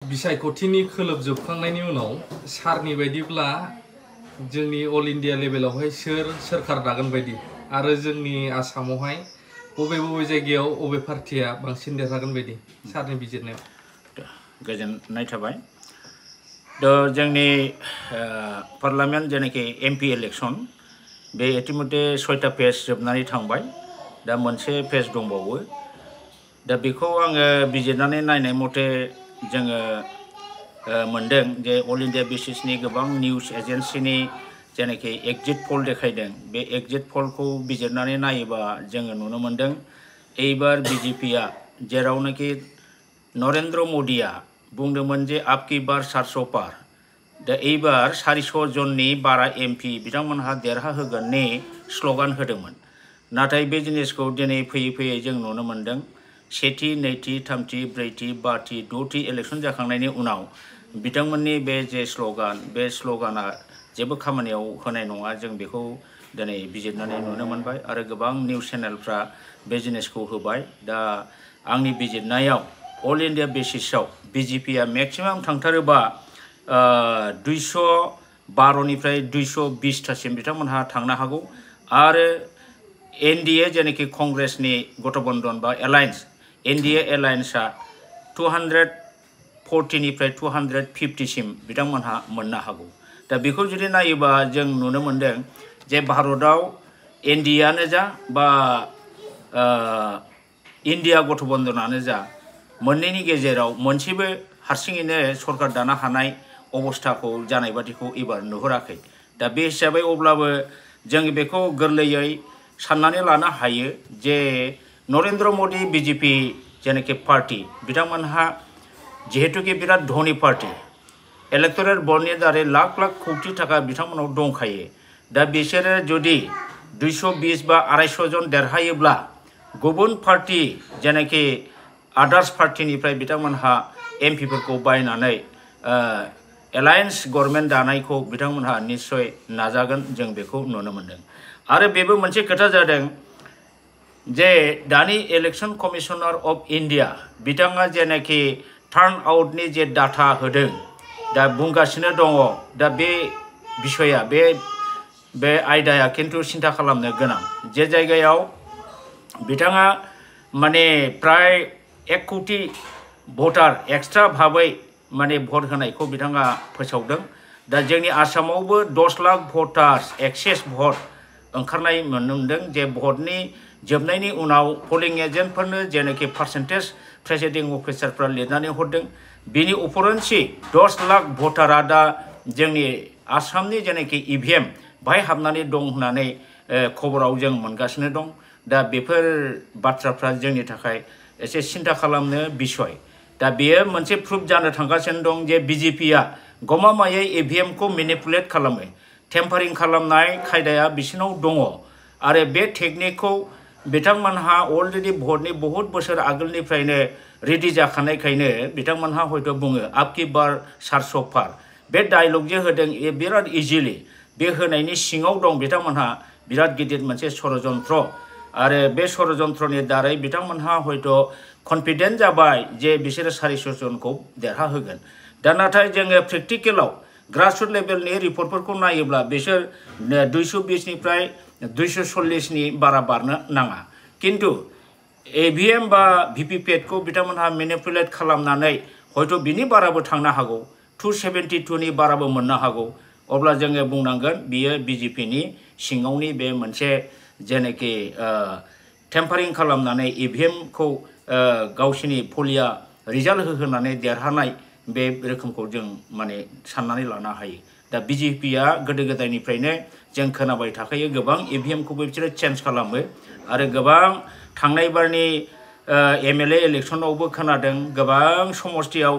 बिसायख'थिनि खोलोबजोबखांनायनि उनाव सारनि बायदिब्ला जोंनि अल इन्डिया लेभेलावहाय सोरखार दागोन बायदि आरो जोंनि आसामावहाय बबे जायगायाव बबे पार्टिया बांसिन देरहागोन बायदि सारनि बिजिरनायाव गोजोननाय थाबाय जोंनि पार्लामेन्ट जेनाखि एमपि इलेक्शन बे इतिमধ্যে 6टा फेज जोबनानै थांबाय दा मोनसे फेज दंबावो दा बेखौ आङो बिजिरनानै नायनाय मथे जोङो मोनदों जे अल इन्डिया बेसिसनि गोबां निउज एजेन्सिनि जेनाखि एग्जिट पल देखायदों बे एग्जिट पलखौ बिजिरनानै नायोबा जोङो नुनो मोनदों एबार बिजेपिया जेरावनाखि नरेंद्र मदिया बुंदोंमोन जे आपकी बार 700 पार दा एबार 400 जननि बारा एमपि बिथांमोनहा देरहा होगोननि स्ल'गान होदोंमोन नाथाय बे जिनिसखौ दिनै फैयै फैयै जों नुनो मोनदों सेथि नैथि थामथि ब्रैथि बाथि द'थि इलेक्शन जाखांनायनि उनाव बिथांमोननि बे जे स्ल'गान बे स्ल'गाना जेबो खामानियाव होनाय नङा जों बेखौ दिनै बिजिरनानै नुनो मोनबाय आरो गोबां निउज चेनेलफ्रा बे जिनिसखौ होबाय दा आंनि बिजिरनायाव अल इन्डिया बेसिसाव बिजेपिया मेक्सिमाम थांथारोबा 212निफ्राय 220टासिम बिथांमोनहा थांनो हागौ आरो एनडीए जेनाखि कंग्रेसनि गठबन्धन बा एलायन्स एनडीए एलायन्सआ 240निफ्राय 250सिम बिथांमोनहा मोननो हागौ दा बेखौ जुदि नायोबा जों नुनो मोनदों जे भारतआव एनडीएआनो जा बा इन्डिया गठबन्धनानो जा मोननैनि गेजेराव मोनसेबो हारसिङैनो सरकार दानो हानाय अबस्थाखौ जानाय बादिखौ एबार नुहुराखै दा बे हिसाबै अब्लाबो जों बेखौ गोरलैयै साननानै लानो हायो जे नरेंद्र मदि बिजेपि जेनाखि पार्टी बिथांमोनहा जिहेतुकि बिराद धनी पार्टी इलेक्टोरेल बन्डनि दारै लाख लाख कौटि थाखा बिथांमोनाव दंखायो दा बिसोरो जुदि 220 बा 250 जन देरहायोब्ला गुबुन पार्टी जेनाखि आदार्स पार्टीनिफ्राय बिथांमोनहा एमपिफोरखौ बायनानै एलायन्स गभर्नमेन्ट दानायखौ बिथांमोनहा निश्चय नाजागोन जों बेखौ नुनो मोनदों आरो बेबो मोनसे खोथा जादों जे दानि इलेक्शन कमिशनार अफ इन्डिया बिथाङा जेनाखि टार्न आउटनि जे डाटा होदों दा बुंगासिनो दङ दा बे बिषया बे आयदाया खिन्थु सिन्था खालामनो गोनां जे जायगायाव बिथाङा माने प्राय 1 कौटि भटार एक्सट्रा भाबै माने भट होनायखौ बिथाङा फोसावदों दा जोंनि आसामावबो 10 लाख भटार्स एक्सेस भट ओंखारनाय नुनो मोनदों जे भटनि जोबनायनि उनाव पलिं एजेन्टफोरनो जेनाखि पार्सेन्टेज प्रेसिडिं अफिसारफ्रा लिरनानै हरदों बिनि उपरन्सि 10 लाख भटारा दा जोंनि आसामनि जेनाखि इभिएम बाहाय हाबनानै दं होननानै खबराव जों मोनगासिनो दं दा बेफोर बाथ्राफ्रा जोंनि थाखाय एसे सिन्था खालामनो बिसय दा बेयो मोनसे प्रुफ जानो थांगासिनो दं जे बिजेपिया गमामायै इभिएमखौ मेनिपुलेट खालामो टेम्पारिं खालामनाय खायदाया बिसिनाव दङ आरो बे टेकनिकखौ बिथांमोनहा अलरेडि भटनि बहुत बोसोर आगोलनिफ्रायनो रेडि जाखानायखायनो बिथांमोनहा हयथ' बुङो आपकी बार 700 पार बे डायलग जे होदों बिराद इजिलि बे होनायनि सिङाव दं बिथांमोनहा बिराद गिदिर मोनसे षड़यन्त्र आरो बे षड़यन्त्रनि दारै बिथांमोनहा हयथ' कन्फिडेन्ट जाबाय जे बिसोरो 400 जनखौ देरहा होगोन दा नाथाय जोङो प्रेक्टिकेलाव ग्रासरुट लेभेलनि रिपर्टफोरखौ नायोब्ला बिसोर 220निफ्राय 240नि बारा बारनो नाङा किन्तु ईवीएम बा वीवीपैट को बिथांमोनहा मेनिपुलेट खालामनानै हयथ' बिनि बाराबो थांनो हागौ 272नि बाराबो मोननो हागौ अब्ला जोङो बुंनांगोन बियो बीजेपीनि सिङावनि बे मोनसे जेनाखि टेम्पारिं खालामनानै ईवीएम को गावसिनि पलिया रिजाल्ट होनानै देरहानाय बे रोखोमखौ जों माने साननानै लानो हायो दा बीजेपीया गोदो गोदायनिफ्रायनो जों खोनाबाय थाखायो गोबां ईवीएम खौबो बिसोरो चेन्ज खालामो आरो गोबां थांनाय बारनि एमएलए इलेक्शनावबो खोनादों गोबां समस्तियाव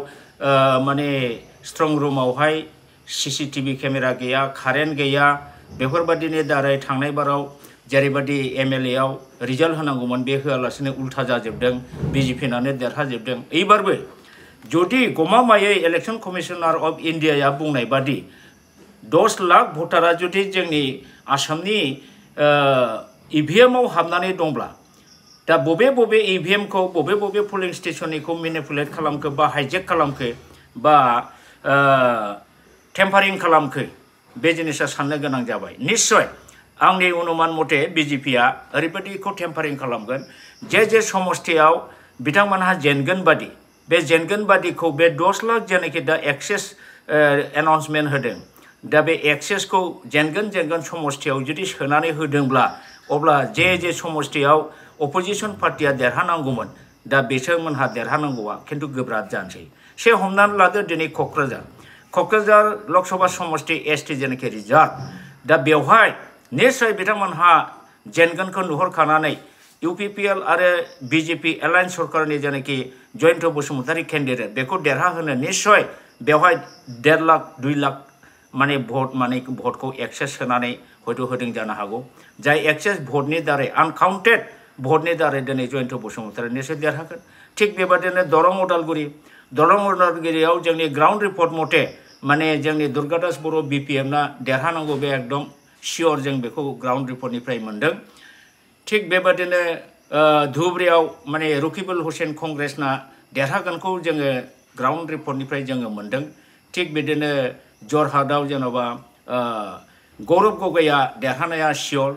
माने स्ट्रं रुमावहाय सीसीटीवी केमेरा गैया कारेन्ट गैया बेफोरबादिनि दारै थांनाय बाराव जेरैबादि एमएलए आव रिजाल्ट होनांगौमोन बे होआलासिनो उल्था जाजोबदों बीजेपीनानो देरहाजोबदों एबारबो जुदि गमामायै इलेक्शन कमिशनार अफ इन्डियाया बुंनाय बादि 10 लाख भटारा जुदि जोंनि आसामनि ईवीएमआव हाबनानै दंब्ला दा बबे ईवीएम को बबे पोलिं स्टेशननिखौ मेनिपुलेट खालामखो बा हाइजेक खालामखो बा टेम्पारिं खालामखो बे जिनिसा साननो गोनां जाबाय निश्चय आंनि अनुमान मथे बिजेपिया ओरैबायदिखौ टेम्पारिं खालामगोन जे समस्थियाव बिथांमोनहा जेनगोन बादि बे जेनगोन बादिखौ बे 10 लाख जेनाखि दा एक्सेस एनाउन्समेन्ट होदों दा बे एक्सेसखौ जेनगोन समस्थियाव जुदि सोनानै होदोंब्ला अब्ला जे समस्थियाव अपोजिशन पार्टिया देरहानांगौमोन दा बिसोरमोनहा देरहानांगौआ खिन्थु गोब्राब जानोसै से हमनानै लादो दिनै क'क्राझार लकसभा समस्ति एसटि जेनाखि रिजार्भ दा बेवहाय निश्चय बिथांमोनहा जेनगोनखौ नुहुरखानानै इउपिपिएल आरो बिजेपि एलायन्स सरकारनि जेनाखि जयन्त बसुमतारी केन्डिडेट बेखौ देरहाहोनो निश्चय बेवहाय 1.5 लाख 2 लाख माने भटखौ एक्सेस होनानै हयथ' होदों जानो हागौ जाय एक्सेस भटनि दारै आनकाउन्टेड भटनि दारै दिनै जयन्त बसुमतारी निश्चय देरहागोन थिग बेबादिनो दरं उदालगुरियाव जोंनि ग्राउन्ड रिपर्ट मथे माने जोंनि दुर्गादास बर' बिपिएमना देरहानांगौ बे एकदम सियर जों बेखौ ग्राउन्ड रिपर्टनिफ्राय मोन्दों थिग बेबादिनो धुबुरियाव माने रकिबुल हुसैन कंग्रेसना देरहागोनखौ जोङो ग्राउन्ड रिपर्टनिफ्राय जोङो मोन्दों थिग बिदिनो जरहाटआव जेन'बा गौरब गगैया देरहानाया सियर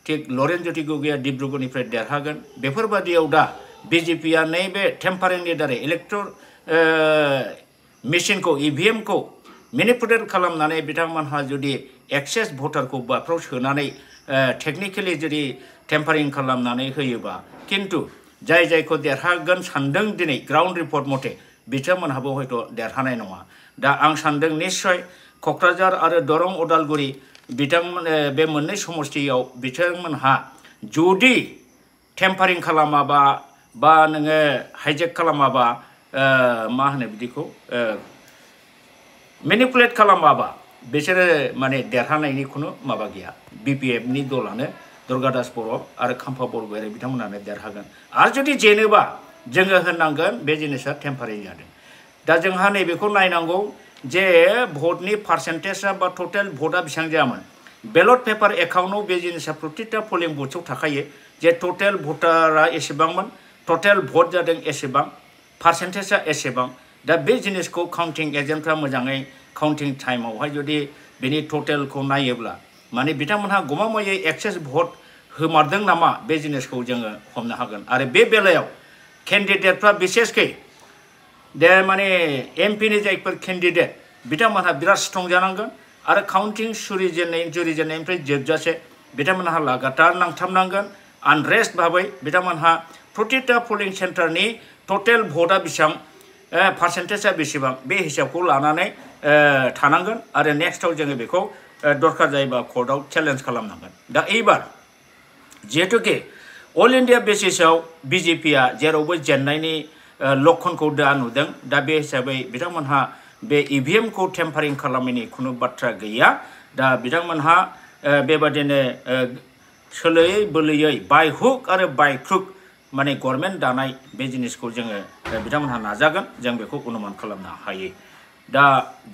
थिग लरेन ज्योति गगैया डिब्रुगड़निफ्राय देरहागोन बेफोरबादियाव दा बिजेपिया नैबे टेम्पारिंनि दारै इलेक्ट्रल मेसिनखौ इभिएमखौ मेनिपुलेट खालामनानै बिथांमोनहा जुदि एक्सेस भटारखौ बाफ्राव सोनानै टेक्निकेलि जुदि टेम्पारिं खालामनानै होयोबा किन्तु जायखौ देरहागोन सानदों दिनै ग्राउन्ड रिपर्ट मथे बिथांमोनहाबो हयथ' देरहानाय नङा दा आं सानदों निश्चय क'क्राझार आरो दरं उदालगुरि बिथांमोन बे मोननै समस्तियाव बिथांमोनहा जुदि टेम्पारिं खालामाबा बा नोङो हाइजेक खालामाबा मा होनो बिदिखौ मेनिपुलेट खालामाबा बिसोरो माने देरहानायनि खुनु माबा गैया बिपिएफनि दलानो दुर्गादास बर' आरो खाम्फा बरगयारि बिथांमोनानो देरहागोन आरो जुदि जेनोबा जोङो होननांगोन बे जिनिसा टेम्पारिं जादों दा जोंहा नैबेखौ नायनांगौ जे भटनि पार्सेन्टेजआ बा टटेल भटआ बेसेबां जायामोन बेलट पेपार एकाउन्टआव बे जिनिसा प्रतिटा पलिं बुथआव थाखायो जे टटेल भटारा एसेबांमोन टटेल भट जादों एसेबां पार्सेन्टेजआ एसेबां दा बे जिनिसखौ काउन्टिं एजेन्टफ्रा मोजाङै काउन्टिं टाइमावहाय जुदि बेनि टटेलखौ नायोब्ला माने बिथांमोनहा गमामायै एक्सेस भट होमारदों नामा बे जिनिसखौ जोङो हमनो हागोन आरो बे बेलायाव केन्डिडेटफ्रा बिसेसकै दे माने एमपिनि जायफोर केन्डिडेट बिथांमोनहा बिराद स्ट्रं जानांगोन आरो काउन्टिं जुरिजेननायनिफ्राय जोबजासे बिथांमोनहा लागातार नांथाबनांगोन आनरेस्ट भाबै बिथांमोनहा प्रतिटा पलिं सेन्टारनि टटेल भटआ बेसेबां पार्सेन्टेजआ बेसेबां बे हिसाबखौ लानानै थानांगोन आरो नेक्स्टआव जोङो बेखौ दरकार जायोबा कर्टआव चेलेन्ज खालामनांगोन दा एबार जिहेतुके अल इन्डिया बेसिसाव बिजेपिया जेरावबो जेननायनि लक्षणखौ दा नुदों दा बे हिसाबै बिथांमोनहा बे इभिएमखौ टेम्पारिं खालामनायनि खुनु बाथ्रा गैया दा बिथांमोनहा बेबादिनो सोलोयै बोलोयै बाय हुक आरो बाय क्रुक माने गभर्नमेन्ट दानाय बे जिनिसखौ जोङो बिथांमोनहा नाजागोन जों बेखौ अनुमान खालामनो हायो दा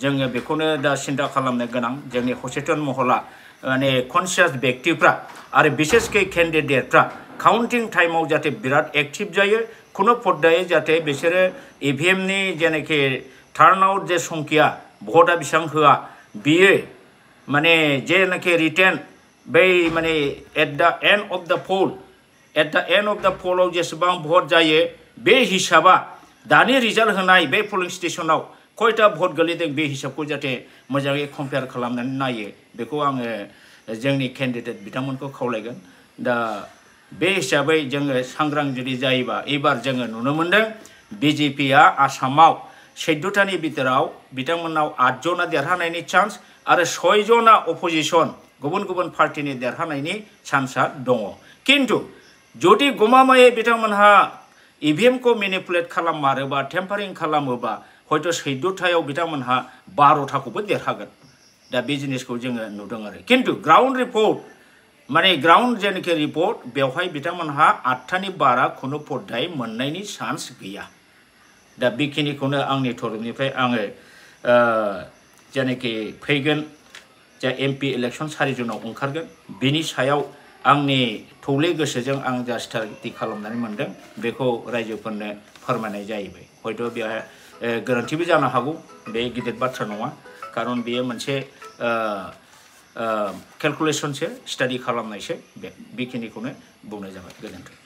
जोङो बेखौनो दा सिन्था खालामनो गोनां जोंनि सचेतन महला माने कनसियास व्यक्तिफ्रा आरो बिसेसकै केन्डिडेटफ्रा काउन्टिं टाइमाव जाहाथे बिराद एक्टिभ जायो खुनु पर्दायै जाहाथे बिसोरो इभिएमनि जेनाखि टार्न आउट जे संख्या भटआ बेसेबां होआ बियो माने जेनाखि रिटेन बै माने एट द एन्ड अफ द पोलाव जेसेबां भट जायो बे हिसाबा दानि रिजाल्ट होनाय बे पोलिं स्टेशनाव खयथा भट गोलैदों बे हिसाबखौ जाहाथे मोजाङै कम्पेयार खालामनानै नायो बेखौ आङो जोंनि केन्डिडेट बिथांमोनखौ खावलायगोन दा बे हिसाबै जोङो सांग्रां जुदि जायोबा एबार जोङो नुनो मोन्दों बिजेपिया आसामाव 14थानि बिथोराव बिथांमोनाव 8 जना देरहानायनि चान्स आरो 6 जना अपोजिशन गुबुन गुबुन पार्टिनि देरहानायनि चान्सआ दङ किन्तु जुदि गमामायै बिथांमोनहा इभिएमखौ मेनिपुलेट खालामारोबा टेम्पारिं खालामोबा हयथ' 14थायाव बिथांमोनहा 12थाखौबो देरहागोन दा बे जिनिसखौ जोङो नुदों आरो किन्तु ग्राउन्ड रिपर्ट माने ग्राउन्ड जेनाखि रिपर्ट बेवहाय बिथांमोनहा 8थानि बारा खुनु पर्दाय मोननायनि चान्स गैया दा बेखिनिखौनो आंनि तरफनिफ्राय आङो जेनाखि फैगोन जा एमपि इलेक्सन 4 जुनाव ओंखारगोन बिनि सायाव आंनि थौले गोसोजों आं जा स्टाडि खालामनानै मोनदों बेखौ रायजोफोरनो फोरमायनाय जाहैबाय हयथ' बेवहाय गोरोन्थिबो जानो हागौ बे गिदिर बाथ्रा नङा खारन बेयो मोनसे केलकुलेसनसो स्टाडि खालामनायसो बेखिनिखौनो बुंनाय जाबाय गोजोन्थों